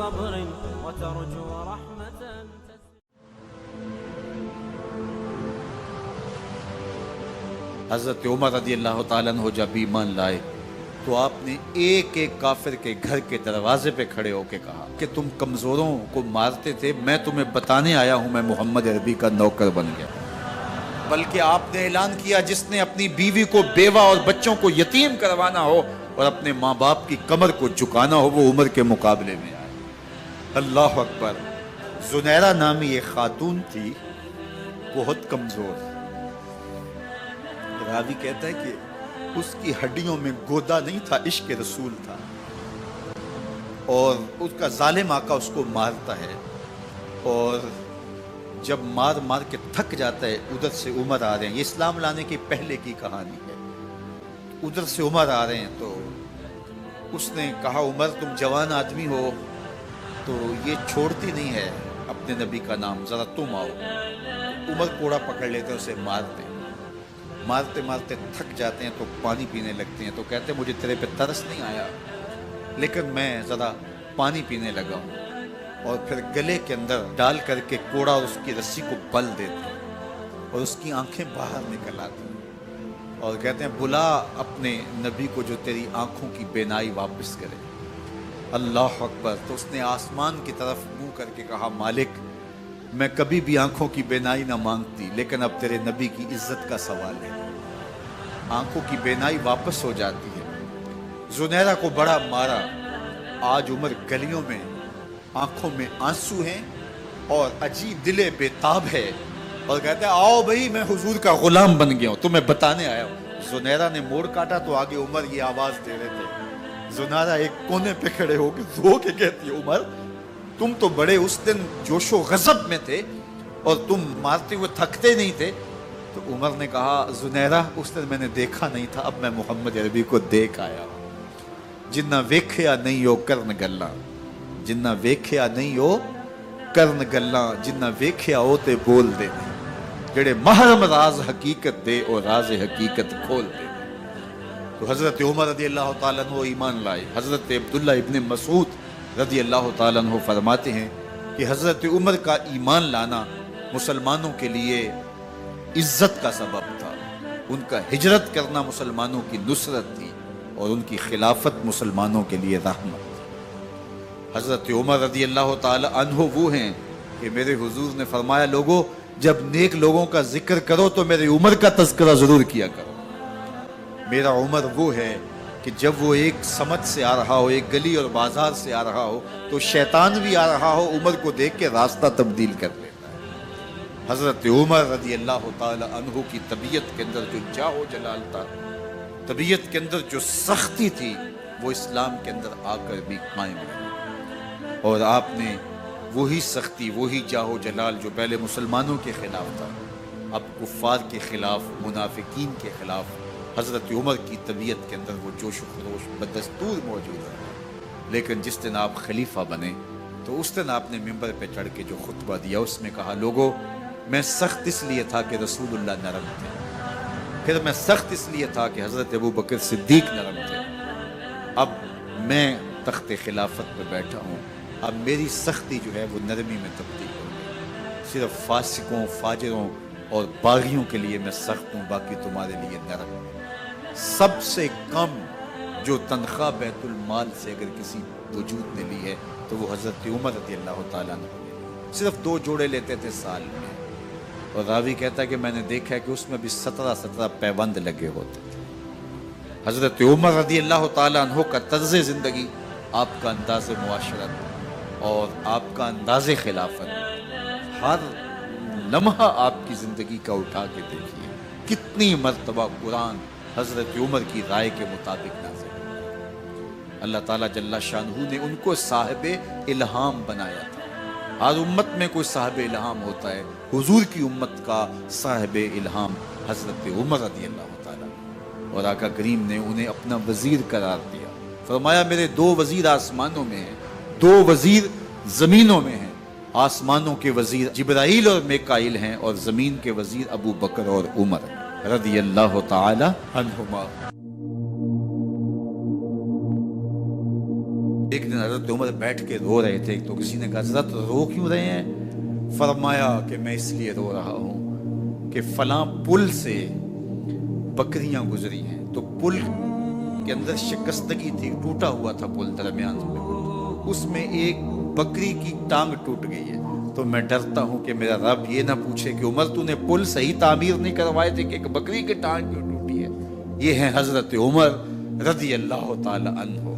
صبر وترجو رحمة. حضرت عمر رضی اللہ تعالیٰ عنہ جب ایمان لائے تو آپ نے ایک ایک کافر کے گھر کے دروازے پہ کھڑے ہو کے کہا کہ تم کمزوروں کو مارتے تھے، میں تمہیں بتانے آیا ہوں میں محمد عربی کا نوکر بن گیا. بلکہ آپ نے اعلان کیا جس نے اپنی بیوی کو بیوہ اور بچوں کو یتیم کروانا ہو اور اپنے ماں باپ کی کمر کو جھکانا ہو وہ عمر کے مقابلے میں آئے. اللہ اکبر. زنیرہ نامی ایک خاتون تھی، بہت کمزور. راوی کہتا ہے کہ اس کی ہڈیوں میں گودا نہیں تھا، عشق رسول تھا، اور اس کا ظالم آقا اس کو مارتا ہے، اور جب مار مار کے تھک جاتا ہے ادھر سے عمر آ رہے ہیں. یہ اسلام لانے کی پہلے کی کہانی ہے. ادھر سے عمر آ رہے ہیں تو اس نے کہا عمر تم جوان آدمی ہو تو یہ چھوڑتی نہیں ہے اپنے نبی کا نام، ذرا تم آؤ. عمر کوڑا پکڑ لیتے ہیں، اسے مارتے مارتے مارتے تھک جاتے ہیں تو پانی پینے لگتے ہیں. تو کہتے ہیں مجھے تیرے پہ ترس نہیں آیا لیکن میں ذرا پانی پینے لگا ہوں، اور پھر گلے کے اندر ڈال کر کے کوڑا اور اس کی رسی کو بل دیتے ہیں اور اس کی آنکھیں باہر نکل آتی ہیں اور کہتے ہیں بلا اپنے نبی کو جو تیری آنکھوں کی بینائی واپس کرے. اللہ اکبر. تو اس نے آسمان کی طرف منہ کر کے کہا مالک میں کبھی بھی آنکھوں کی بینائی نہ مانگتی لیکن اب تیرے نبی کی عزت کا سوال ہے. آنکھوں کی بینائی واپس ہو جاتی ہے. زنیرہ کو بڑا مارا. آج عمر گلیوں میں آنکھوں میں آنسو ہیں اور عجیب دل بے تاب ہے اور کہتے ہیں آؤ بھئی میں حضور کا غلام بن گیا ہوں، تمہیں بتانے آیا ہوں. زنیرہ نے موڑ کاٹا تو آگے عمر یہ آواز دے رہے تھے. زنیرہ ایک کونے پہ کھڑے ہو کے رو کے کہتی ہے عمر تم تو بڑے اس دن جوش و غضب میں تھے اور تم مارتے ہوئے تھکتے نہیں تھے. تو عمر نے کہا زنیرہ اس دن میں نے دیکھا نہیں تھا، اب میں محمد عربی کو دیکھ آیا ہوں. جنہ ویکھیا نہیں ہو کرن گلاں، جنہ ویکھیا نہیں ہو کرن گلاں، جنہ ویکھیا ہو تے بول دے جڑے محرم راز حقیقت دے اور راز حقیقت کھول دے. تو حضرت عمر رضی اللہ تعالیٰ عنہ ایمان لائے. حضرت عبداللہ ابن مسعود رضی اللہ تعالیٰ عنہ فرماتے ہیں کہ حضرت عمر کا ایمان لانا مسلمانوں کے لیے عزت کا سبب تھا. ان کا ہجرت کرنا مسلمانوں کی نصرت تھی اور ان کی خلافت مسلمانوں کے لیے رحمت. حضرت عمر رضی اللہ تعالی عنہ وہ ہیں کہ میرے حضور نے فرمایا لوگوں جب نیک لوگوں کا ذکر کرو تو میرے عمر کا تذکرہ ضرور کیا کرو. میرا عمر وہ ہے کہ جب وہ ایک سمت سے آ رہا ہو، ایک گلی اور بازار سے آ رہا ہو تو شیطان بھی آ رہا ہو عمر کو دیکھ کے راستہ تبدیل کر لیتا ہے. حضرت عمر رضی اللہ تعالی عنہ کی طبیعت کے اندر جو جاہ و جلال تھا، طبیعت کے اندر جو سختی تھی وہ اسلام کے اندر آ کر بھی قائم رہی. اور آپ نے وہی سختی، وہی جاہ و جلال جو پہلے مسلمانوں کے خلاف تھا اب کفار کے خلاف، منافقین کے خلاف حضرت عمر کی طبیعت کے اندر وہ جوش و خروش بدستور موجود ہے. لیکن جس دن آپ خلیفہ بنے تو اس دن آپ نے ممبر پہ چڑھ کے جو خطبہ دیا اس میں کہا لوگوں میں سخت اس لیے تھا کہ رسول اللہ نرم تھے، پھر میں سخت اس لیے تھا کہ حضرت ابو بکر صدیق نرم تھے، اب میں تخت خلافت پہ بیٹھا ہوں، اب میری سختی جو ہے وہ نرمی میں تبدیل ہو گئی. صرف فاسقوں، فاجروں اور باغیوں کے لیے میں سخت ہوں، باقی تمہارے لیے نرم ہوں. سب سے کم جو تنخواہ بیت المال سے اگر کسی وجود نے لی ہے تو وہ حضرت عمر رضی اللہ تعالیٰ عنہ صرف 2 جوڑے لیتے تھے سال میں. اور راوی کہتا ہے کہ میں نے دیکھا ہے کہ اس میں بھی 17 پیوند لگے ہوتے تھے. حضرت عمر رضی اللہ تعالیٰ عنہ کا طرز زندگی، آپ کا انداز معاشرت اور آپ کا انداز خلافت، ہر لمحہ آپ کی زندگی کا اٹھا کے دیکھیے کتنی مرتبہ قرآن حضرت عمر کی رائے کے مطابق نازل. اللہ تعالیٰ جل شانہ نے ان کو صاحب الہام بنایا تھا. ہر امت میں کوئی صاحب الہام ہوتا ہے، حضور کی امت کا صاحب الہام حضرت عمر رضی اللہ تعالیٰ، اور آقا کریم نے انہیں اپنا وزیر قرار دیا. فرمایا میرے 2 وزیر آسمانوں میں ہیں، 2 وزیر زمینوں میں ہیں. آسمانوں کے وزیر جبرائیل اور میکائیل ہیں اور زمین کے وزیر ابو بکر اور عمر رضی اللہ تعالی عنہما. ایک دن حضرت عمر بیٹھ کے رو رہے تھے تو کسی نے کہا حضرت رو کیوں رہے ہیں؟ فرمایا کہ میں اس لیے رو رہا ہوں کہ فلاں پل سے بکریاں گزری ہیں، تو پل کے اندر شکستگی تھی، ٹوٹا ہوا تھا پل درمیان میں، اس میں ایک بکری کی ٹانگ ٹوٹ گئی ہے، تو میں ڈرتا ہوں کہ میرا رب یہ نہ پوچھے کہ عمر تو نے پل صحیح تعمیر نہیں کروائے تھے کہ ایک بکری کی ٹانگ کیوں ٹوٹی ہے۔ یہ ہیں حضرت عمر رضی اللہ تعالی عنہ۔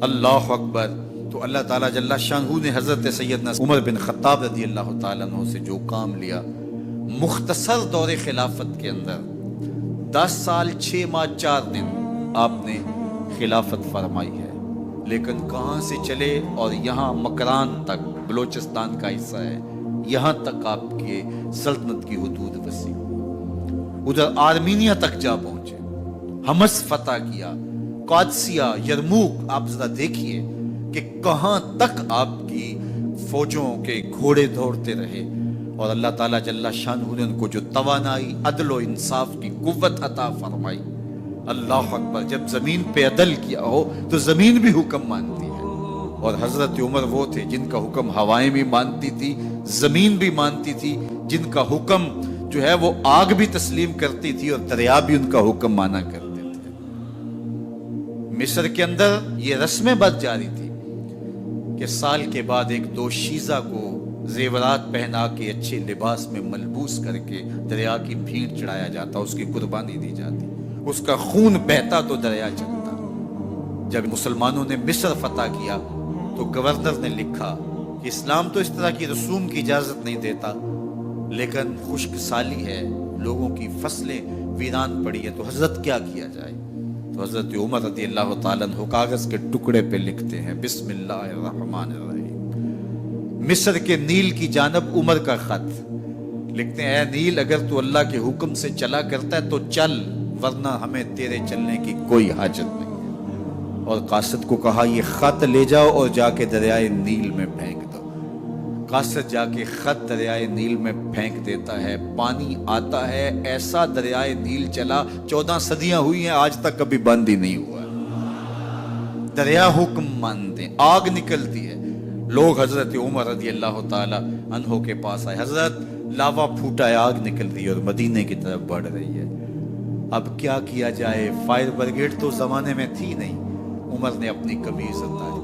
اللہ اکبر۔ تو اللہ تعالیٰ جل شانہ نے حضرت سیدنا عمر بن خطاب رضی اللہ تعالیٰ عنہ سے جو کام لیا، مختصر دور خلافت کے اندر 10 سال 6 ماہ 4 دن آپ نے خلافت فرمائی ہے، لیکن کہاں سے چلے اور یہاں مکران تک، بلوچستان کا حصہ ہے، یہاں تک آپ کے سلطنت کی حدود وسیع، ادھر آرمینیا تک جا پہنچے، حمص فتح کیا، قادسیہ، یرموک۔ آپ ذرا دیکھیے کہ کہاں تک آپ کی فوجوں کے گھوڑے دوڑتے رہے، اور اللہ تعالیٰ جل شانہ نے ان کو جو توانائی، عدل و انصاف کی قوت عطا فرمائی۔ اللہ اکبر۔ جب زمین پہ عدل کیا ہو تو زمین بھی حکم مانتی ہے، اور حضرت عمر وہ تھے جن کا حکم ہوائیں بھی مانتی تھی، زمین بھی مانتی تھی، جن کا حکم جو ہے وہ آگ بھی تسلیم کرتی تھی اور دریا بھی ان کا حکم مانا کرتے تھے۔ مصر کے اندر یہ رسم بد جاری تھی کہ سال کے بعد ایک دوشیزہ کو زیورات پہنا کے اچھے لباس میں ملبوس کر کے دریا کی بھیڑ چڑھایا جاتا، اس کی قربانی دی جاتی، اس کا خون بہتا تو دریا چلتا۔ جب مسلمانوں نے مصر فتح کیا تو گورنر نے لکھا کہ اسلام تو اس طرح کی رسوم کی اجازت نہیں دیتا، لیکن خشک سالی ہے، لوگوں کی فصلیں ویران پڑی ہے، تو حضرت کیا کیا جائے؟ تو حضرت عمر رضی اللہ تعالیٰ عنہ کاغذ کے ٹکڑے پہ لکھتے ہیں بسم اللہ الرحمن الرحیم، مصر کے نیل کی جانب عمر کا خط لکھتے ہیں، اے نیل اگر تو اللہ کے حکم سے چلا کرتا ہے تو چل، ورنہ ہمیں تیرے چلنے کی کوئی حاجت نہیں ہے۔ اور قاصد کو کہا یہ خط لے جاؤ اور جا کے دریائے نیل میں پھینک دو۔ قاصد جا کے خط دریائے نیل میں پھینک دیتا ہے، پانی آتا ہے، ایسا دریائے نیل چلا 14 صدیاں ہوئی ہیں آج تک کبھی بند ہی نہیں ہوا۔ دریا حکم مانتے، آگ نکلتی ہے، لوگ حضرت عمر رضی اللہ تعالی عنہ کے پاس آئے، حضرت لاوا پھوٹا ہے، آگ نکل رہی ہے اور مدینے کی طرف بڑھ رہی ہے، اب کیا کیا جائے؟ فائر بریگیڈ تو زمانے میں تھی نہیں۔ عمر نے اپنی قمیض اتاری،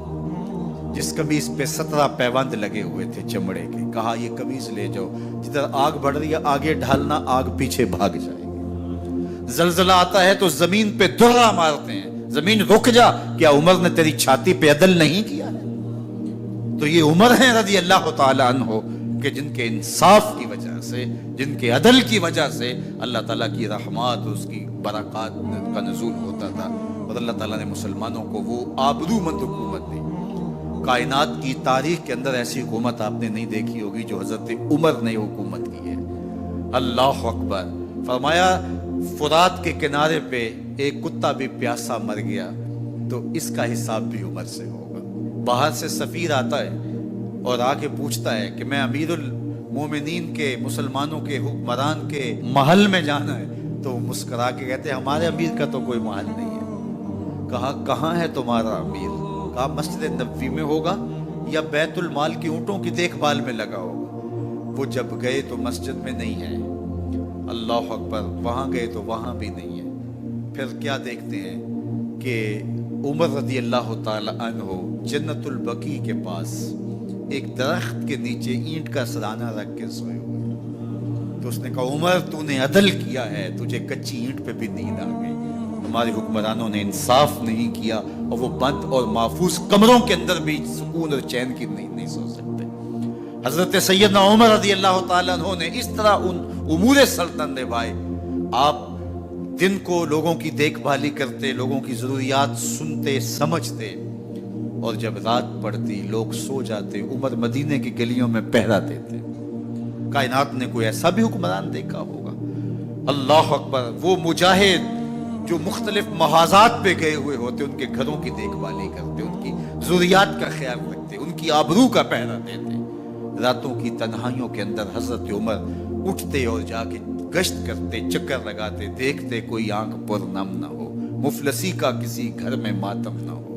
جس قمیض پہ 17 پیوند لگے ہوئے تھے چمڑے کے، کہا یہ قمیض لے جاؤ، جدھر آگ بڑھ رہی ہے آگے ڈھالنا، آگ پیچھے بھاگ جائے گی۔ زلزلہ آتا ہے تو زمین پہ درہ مارتے ہیں، زمین رک جا، کیا عمر نے تیری چھاتی پہ عدل نہیں کیا ہے؟ تو یہ عمر ہیں رضی اللہ تعالی عنہ کہ جن کے انصاف کی وجہ سے، جن کے عدل کی وجہ سے اللہ تعالیٰ کی رحمات، اس کی برکات کا نزول ہوتا تھا، اور اللہ تعالیٰ نے مسلمانوں کو وہ آبرومند حکومت دی۔ کائنات کی تاریخ کے اندر ایسی حکومت آپ نے نہیں دیکھی ہوگی جو حضرت عمر نے حکومت کی ہے۔ اللہ اکبر۔ فرمایا فرات کے کنارے پہ ایک کتا بھی پیاسا مر گیا تو اس کا حساب بھی عمر سے ہوگا۔ باہر سے سفیر آتا ہے اور آ کے پوچھتا ہے کہ میں امیر المومنین کے، مسلمانوں کے حکمران کے محل میں جانا ہے، تو وہ مسکرا کے کہتے ہیں ہمارے امیر کا تو کوئی محل نہیں ہے۔ کہا کہاں ہے تمہارا امیر؟ کہا مسجد نبوی میں ہوگا یا بیت المال کی اونٹوں کی دیکھ بھال میں لگا ہوگا۔ وہ جب گئے تو مسجد میں نہیں ہے، اللہ اکبر، وہاں گئے تو وہاں بھی نہیں ہے۔ پھر کیا دیکھتے ہیں کہ عمر رضی اللہ تعالی عنہ جنت البقیع کے پاس ایک درخت کے نیچے اینٹ کا سرانہ رکھ کے سوئے ہوئے، تو اس نے کہا عمر تو نے عدل کیا ہے، تجھے کچی اینٹ پہ بھی نیند آ گئی، ہمارے حکمرانوں نے انصاف نہیں کیا، اور وہ بند اور محفوظ کمروں کے اندر بھی سکون اور چین کی نیند نہیں سو سکتے۔ حضرت سیدنا عمر رضی اللہ تعالیٰ عنہ نے اس طرح ان امور سلطنت نبھائے۔ آپ دن کو لوگوں کی دیکھ بھالی کرتے، لوگوں کی ضروریات سنتے سمجھتے، اور جب رات پڑتی لوگ سو جاتے، عمر مدینے کی گلیوں میں پہرا دیتے۔ کائنات نے کوئی ایسا بھی حکمران دیکھا ہوگا؟ اللہ اکبر۔ وہ مجاہد جو مختلف محاذات پہ گئے ہوئے ہوتے، ان کے گھروں کی دیکھ بھالی کرتے، ان کی ضروریات کا خیال رکھتے، ان کی آبرو کا پہرا دیتے۔ راتوں کی تنہائیوں کے اندر حضرت عمر اٹھتے اور جا کے گشت کرتے، چکر لگاتے، دیکھتے کوئی آنکھ پر نم نہ ہو، مفلسی کا کسی گھر میں ماتم نہ ہو۔